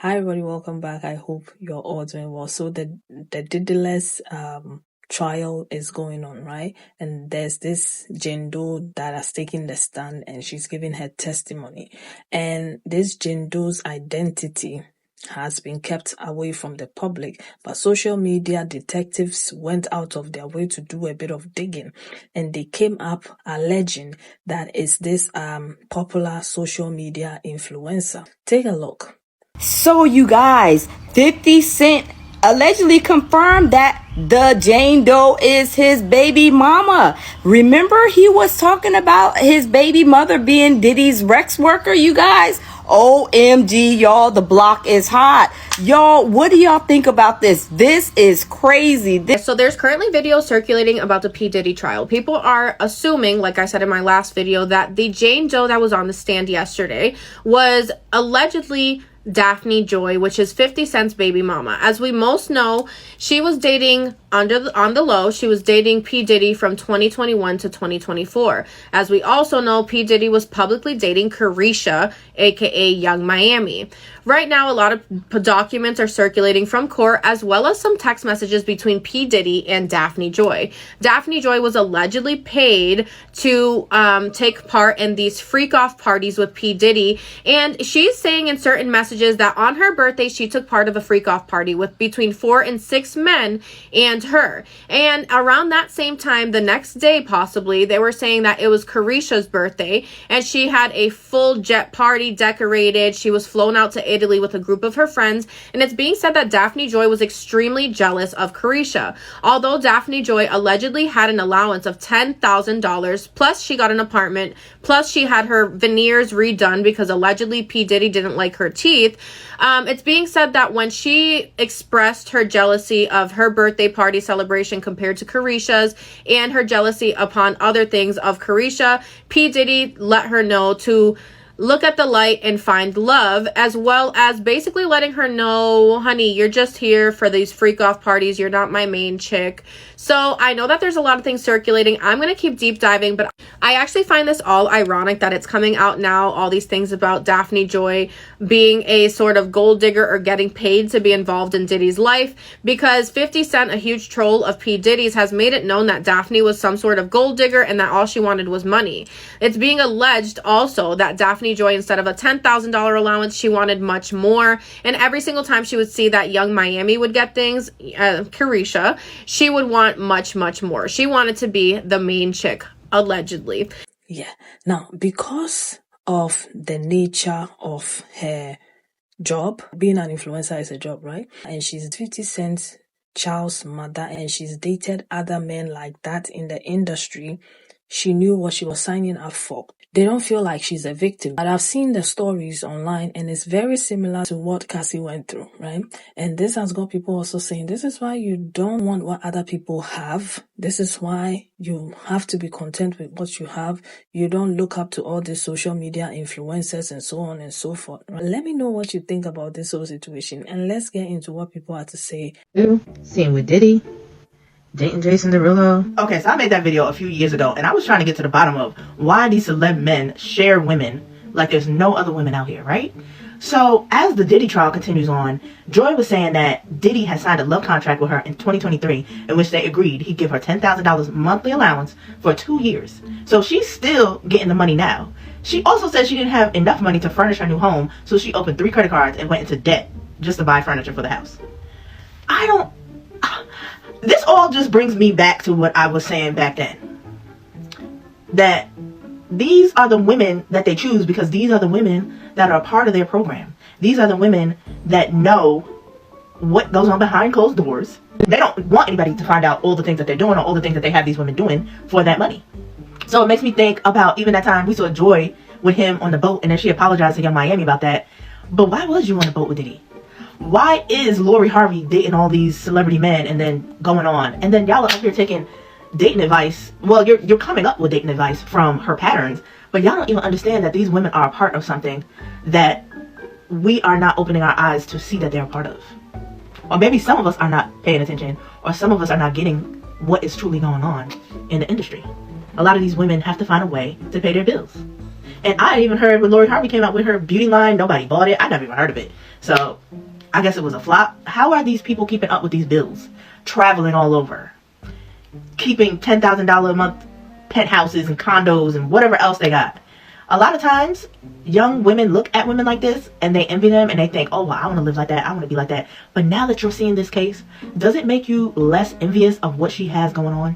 Hi everybody, welcome back. I hope you're all doing well. So the Diddless trial is going on, right? And there's this Jane Doe that has taken the stand and she's giving her testimony. And this Jane Doe's identity has been kept away from the public, but social media detectives went out of their way to do a bit of digging, and they came up alleging that it's this popular social media influencer. Take a look. So you guys, 50 Cent allegedly confirmed that the Jane Doe is his baby mama. Remember he was talking about his baby mother being Diddy's Rex worker, you guys? OMG, y'all, the block is hot. Y'all, what do y'all think about this? This is crazy. So there's currently videos circulating about the P. Diddy trial. People are assuming, like I said in my last video, that the Jane Doe that was on the stand yesterday was allegedly Daphne Joy, which is 50 Cent's baby mama. As we most know, she was dating on the low. She was dating P. Diddy from 2021 to 2024. As we also know, P. Diddy was publicly dating Carisha, aka Young Miami. Right now, a lot of documents are circulating from court, as well as some text messages between P. Diddy and Daphne Joy. Daphne Joy was allegedly paid to take part in these freak-off parties with P. Diddy, and she's saying in certain messages that on her birthday, she took part of a freak-off party with between 4 and 6 men and her. And around that same time, the next day possibly, they were saying that it was Carisha's birthday, and she had a full jet party decorated. She was flown out to Italy with a group of her friends, and it's being said that Daphne Joy was extremely jealous of Carisha. Although Daphne Joy allegedly had an allowance of $10,000, plus she got an apartment, plus she had her veneers redone because allegedly P. Diddy didn't like her teeth. It's being said that when she expressed her jealousy of her birthday party celebration compared to Carisha's, and her jealousy upon other things of Carisha, P. Diddy let her know to look at the light and find love, as well as basically letting her know, honey, you're just here for these freak off parties. You're not my main chick. So I know that there's a lot of things circulating. I'm going to keep deep diving, but I actually find this all ironic that it's coming out now, all these things about Daphne Joy being a sort of gold digger or getting paid to be involved in Diddy's life, because 50 Cent, a huge troll of P. Diddy's, has made it known that Daphne was some sort of gold digger and that all she wanted was money. It's being alleged also that Daphne Joy, instead of a $10,000 allowance, she wanted much more. And every single time she would see that Young Miami would get things, Carisha, she would want much, much more. She wanted to be the main chick, allegedly. Yeah. Now, because of the nature of her job, being an influencer is a job, right? And she's 50 Cent's child's mother, and she's dated other men like that in the industry. She knew what she was signing up for. They don't feel like she's a victim. But I've seen the stories online, and it's very similar to what Cassie went through, right? And this has got people also saying, this is why you don't want what other people have. This is why you have to be content with what you have. You don't look up to all these social media influencers and so on and so forth. Let me know what you think about this whole situation, and let's get into what people have to say. Seeing with Diddy, dating Jason Derulo. Okay, so I made that video a few years ago, and I was trying to get to the bottom of why these celeb men share women like there's no other women out here, right? So as the Diddy trial continues on, Joy was saying that Diddy had signed a love contract with her in 2023 in which they agreed he'd give her $10,000 monthly allowance for 2 years. So she's still getting the money now. She also said she didn't have enough money to furnish her new home, so she opened 3 credit cards and went into debt just to buy furniture for the house. This all just brings me back to what I was saying back then. That these are the women that they choose because these are the women that are part of their program. These are the women that know what goes on behind closed doors. They don't want anybody to find out all the things that they're doing or all the things that they have these women doing for that money. So it makes me think about even that time we saw Joy with him on the boat, and then she apologized to Young Miami about that. But why was you on the boat with Diddy? Why is Lori Harvey dating all these celebrity men and then going on? And then y'all are up here taking dating advice. Well, you're coming up with dating advice from her patterns, but y'all don't even understand that these women are a part of something that we are not opening our eyes to see that they're a part of. Or maybe some of us are not paying attention, or some of us are not getting what is truly going on in the industry. A lot of these women have to find a way to pay their bills. And I even heard when Lori Harvey came out with her beauty line, nobody bought it. I never even heard of it. So I guess it was a flop. How are these people keeping up with these bills? Traveling all over. Keeping $10,000 a month penthouses and condos and whatever else they got. A lot of times, young women look at women like this and they envy them and they think, oh, well, I want to live like that. I want to be like that. But now that you're seeing this case, does it make you less envious of what she has going on?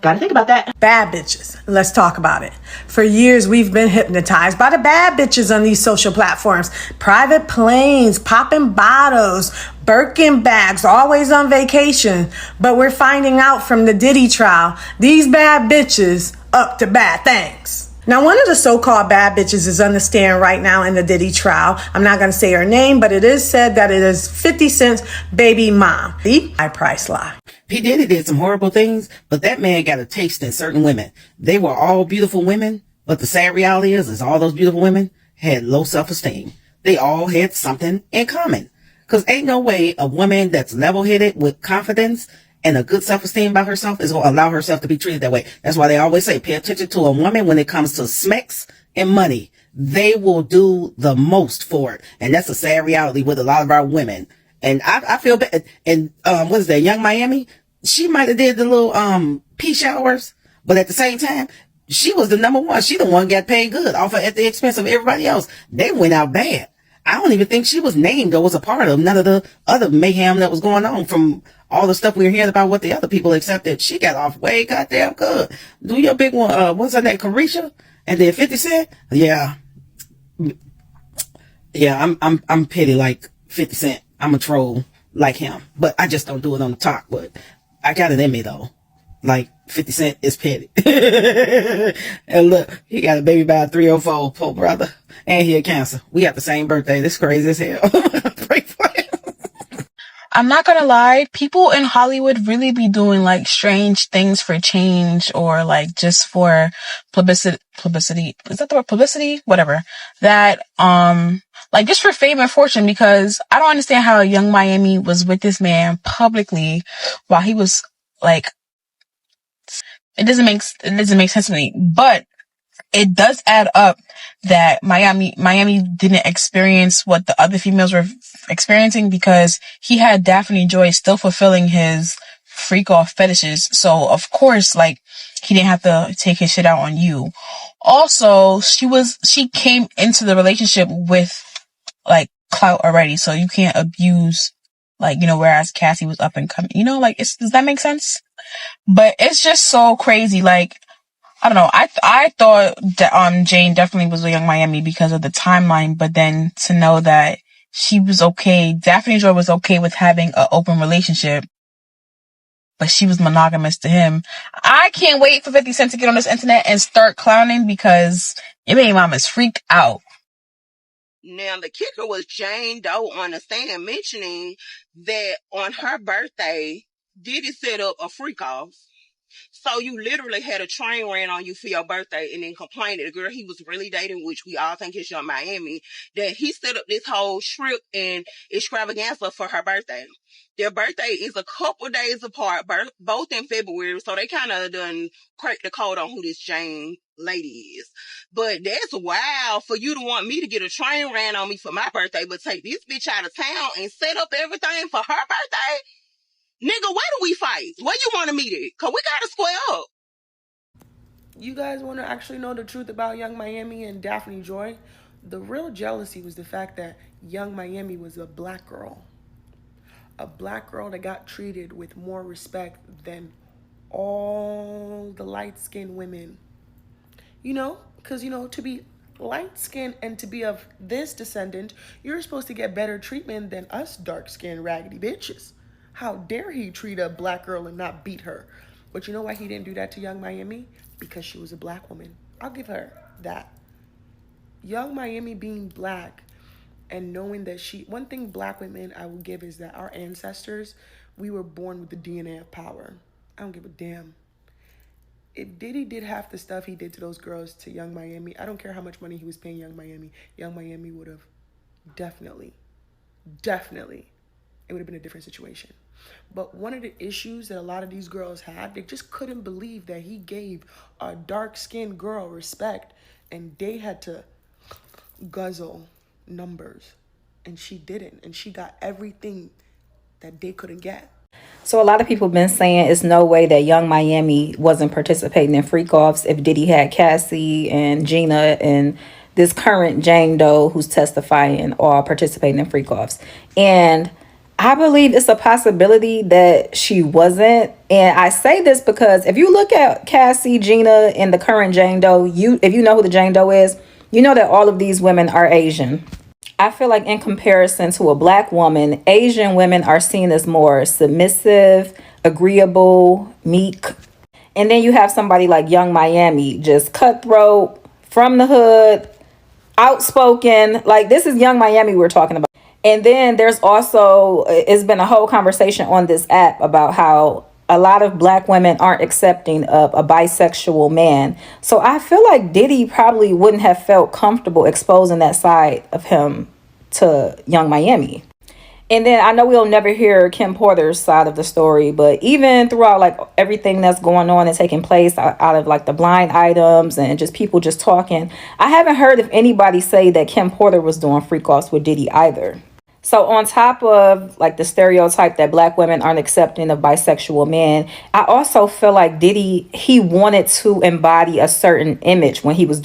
Gotta think about that. Bad bitches. Let's talk about it. For years, we've been hypnotized by the bad bitches on these social platforms. Private planes, popping bottles, Birkin bags, always on vacation. But we're finding out from the Diddy trial, these bad bitches up to bad things. Now, one of the so-called bad bitches is on the stand right now in the Diddy trial. I'm not going to say her name, but it is said that it is 50 Cent's baby mom. The high price lie. P. Diddy did some horrible things, but that man got a taste in certain women. They were all beautiful women, but the sad reality is all those beautiful women had low self-esteem. They all had something in common. Because ain't no way a woman that's level-headed with confidence and a good self-esteem about herself is going to allow herself to be treated that way. That's why they always say, pay attention to a woman when it comes to smecks and money. They will do the most for it. And that's a sad reality with a lot of our women. And I feel bad. And, what is that, Young Miami? She might have did the little, pea showers, but at the same time, she was the number one. She the one got paid good off of, at the expense of everybody else. They went out bad. I don't even think she was named or was a part of none of the other mayhem that was going on from all the stuff we were hearing about what the other people accepted. She got off way goddamn good. Do your big one, what's her name, Carisha? And then 50 Cent? Yeah. Yeah, I'm petty like 50 Cent. I'm a troll like him, but I just don't do it on the talk, but I got it in me though. Like 50 Cent is petty. And look, he got a baby by a 304, poor brother. And he had cancer. We got the same birthday. This crazy as hell. Pray for him. I'm not gonna lie, people in Hollywood really be doing like strange things for change or like just for publicity. Is that the word? Publicity? Whatever. That, like just for fame and fortune, because I don't understand how Young Miami was with this man publicly while he was like, it doesn't make sense to me, but it does add up that Miami didn't experience what the other females were experiencing because he had Daphne Joy still fulfilling his freak off fetishes. So of course, like, he didn't have to take his shit out on you. Also, she came into the relationship with like clout already. So you can't abuse, like, you know, whereas Cassie was up and coming, you know, like, does that make sense? But it's just so crazy. Like, I don't know. I thought that Jane definitely was a Young Miami because of the timeline, but then to know that she was okay, Daphne Joy was okay with having an open relationship, but she was monogamous to him. I can't wait for 50 Cent to get on this internet and start clowning because your baby mama's freaked out. Now, the kicker was Jane Doe on the stand mentioning that on her birthday, Diddy set up a freak off. So you literally had a train ran on you for your birthday and then complained to the girl he was really dating, which we all think is Young Miami, that he set up this whole trip and extravaganza for her birthday. Their birthday is a couple days apart, both in February, so they kind of done cracked the code on who this Jane lady is. But that's wild for you to want me to get a train ran on me for my birthday, but take this bitch out of town and set up everything for her birthday? Nigga, where do we fight? Where you want to meet it? Because we got to square up. You guys want to actually know the truth about Young Miami and Daphne Joy? The real jealousy was the fact that Young Miami was a black girl. A black girl that got treated with more respect than all the light-skinned women. You know, because, you know, to be light-skinned and to be of this descendant, you're supposed to get better treatment than us dark-skinned raggedy bitches. How dare he treat a black girl and not beat her? But you know why he didn't do that to Young Miami? Because she was a black woman. I'll give her that. Young Miami being black and knowing that one thing black women I will give is that our ancestors, we were born with the DNA of power. I don't give a damn. If Diddy did half the stuff he did to those girls to Young Miami, I don't care how much money he was paying Young Miami would have definitely, it would have been a different situation. But one of the issues that a lot of these girls had, they just couldn't believe that he gave a dark-skinned girl respect, and they had to guzzle numbers, and she didn't, and she got everything that they couldn't get. So a lot of people have been saying it's no way that Young Miami wasn't participating in freak offs if Diddy had Cassie and Gina and this current Jane Doe who's testifying all participating in freak offs. And I believe it's a possibility that she wasn't. And I say this because if you look at Cassie, Gina, and the current Jane Doe, if you know who the Jane Doe is, you know that all of these women are Asian. I feel like in comparison to a black woman, Asian women are seen as more submissive, agreeable, meek. And then you have somebody like Young Miami, just cutthroat, from the hood, outspoken. Like, this is Young Miami we're talking about. And then there's also, it's been a whole conversation on this app about how a lot of black women aren't accepting of a bisexual man. So I feel like Diddy probably wouldn't have felt comfortable exposing that side of him to Young Miami. And then I know we'll never hear Kim Porter's side of the story, but even throughout like everything that's going on and taking place out of like the blind items and just people just talking, I haven't heard of anybody say that Kim Porter was doing freak offs with Diddy either. So on top of like the stereotype that black women aren't accepting of bisexual men, I also feel like Diddy, he wanted to embody a certain image when he was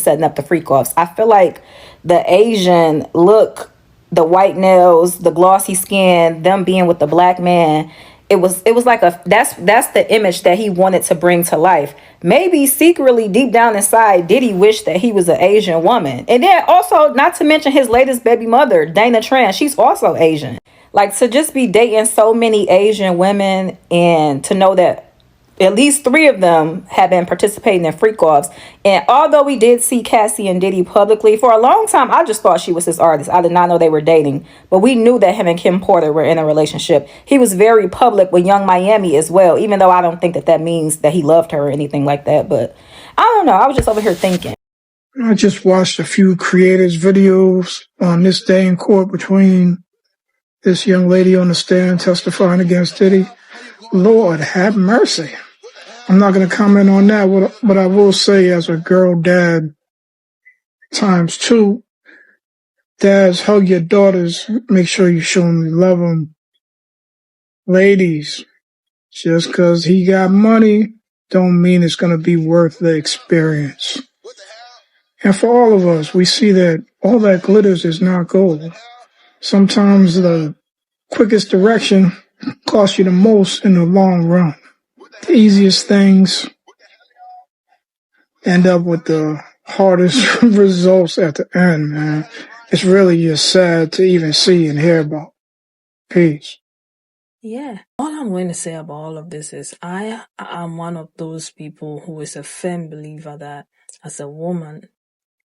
setting up the freak offs. I feel like the Asian look, the white nails, the glossy skin, them being with the black man, it was like that's the image that he wanted to bring to life. Maybe secretly deep down inside, Diddy wished that he was an Asian woman. And then also, not to mention his latest baby mother, Dana Tran, she's also Asian. Like, to just be dating so many Asian women and to know that at least 3 of them have been participating in freak offs. And although we did see Cassie and Diddy publicly, for a long time, I just thought she was his artist. I did not know they were dating. But we knew that him and Kim Porter were in a relationship. He was very public with Young Miami as well, even though I don't think that means that he loved her or anything like that. But I don't know. I was just over here thinking. I just watched a few creators' videos on this day in court between this young lady on the stand testifying against Diddy. Lord, have mercy. I'm not going to comment on that, but I will say as a girl dad ×2, dads, hug your daughters. Make sure you show them you love them. Ladies, just because he got money don't mean it's going to be worth the experience. And for all of us, we see that all that glitters is not gold. Sometimes the quickest direction costs you the most in the long run. The easiest things end up with the hardest results at the end, man. It's really just sad to even see and hear about. Peace. Yeah. All I'm going to say about all of this is I am one of those people who is a firm believer that as a woman,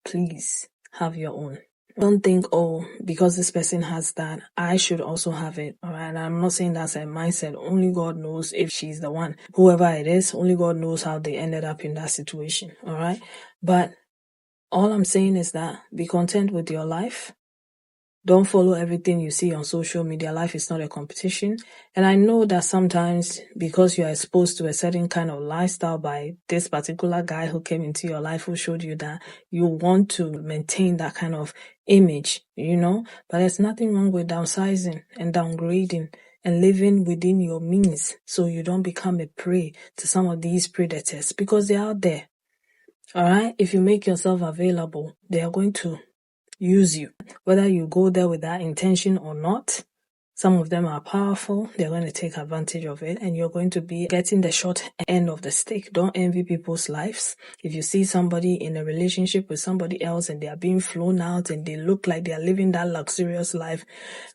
please have your own. Don't think, oh, because this person has that, I should also have it. All right. And I'm not saying that's a mindset. Only God knows if she's the one. Whoever it is, only God knows how they ended up in that situation. All right. But all I'm saying is that be content with your life. Don't follow everything you see on social media. Life is not a competition. And I know that sometimes because you are exposed to a certain kind of lifestyle by this particular guy who came into your life who showed you that, you want to maintain that kind of image, but there's nothing wrong with downsizing and downgrading and living within your means so you don't become a prey to some of these predators because they're out there. All right. If you make yourself available, they are going to use you. Whether you go there with that intention or not, some of them are powerful. They're going to take advantage of it and you're going to be getting the short end of the stick. Don't envy people's lives. If you see somebody in a relationship with somebody else and they are being flown out and they look like they are living that luxurious life,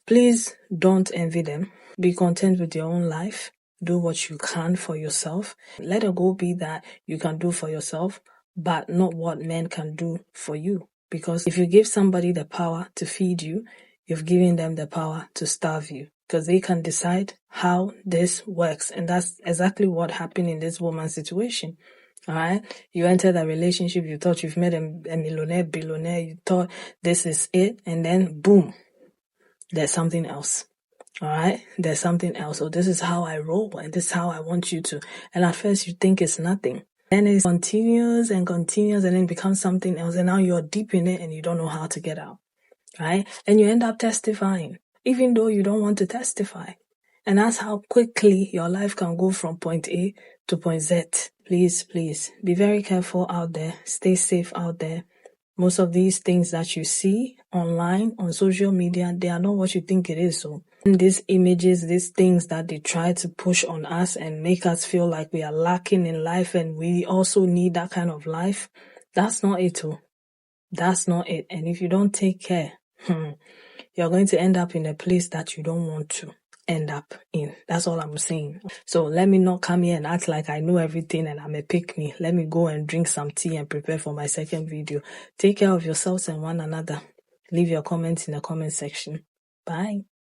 please don't envy them. Be content with your own life. Do what you can for yourself. Let it go be that you can do for yourself, but not what men can do for you. Because if you give somebody the power to feed you, you've given them the power to starve you. Because they can decide how this works. And that's exactly what happened in this woman's situation. All right? You entered a relationship, you thought you've met a billionaire, you thought this is it, and then boom, there's something else. All right, there's something else. So this is how I roll, and this is how I want you to. And at first you think it's nothing. Then it continues and continues, and then it becomes something else. And now you're deep in it and you don't know how to get out. Right? And you end up testifying, even though you don't want to testify. And that's how quickly your life can go from point A to point Z. Please, please be very careful out there. Stay safe out there. Most of these things that you see online, on social media, they are not what you think it is. So these images, these things that they try to push on us and make us feel like we are lacking in life and we also need that kind of life, that's not it. That's not it. And if you don't take care, you're going to end up in a place that you don't want to end up in. That's all I'm saying. So let me not come here and act like I know everything and I'm a pick-me. Let me go and drink some tea and prepare for my second video. Take care of yourselves and one another. Leave your comments in the comment section. Bye.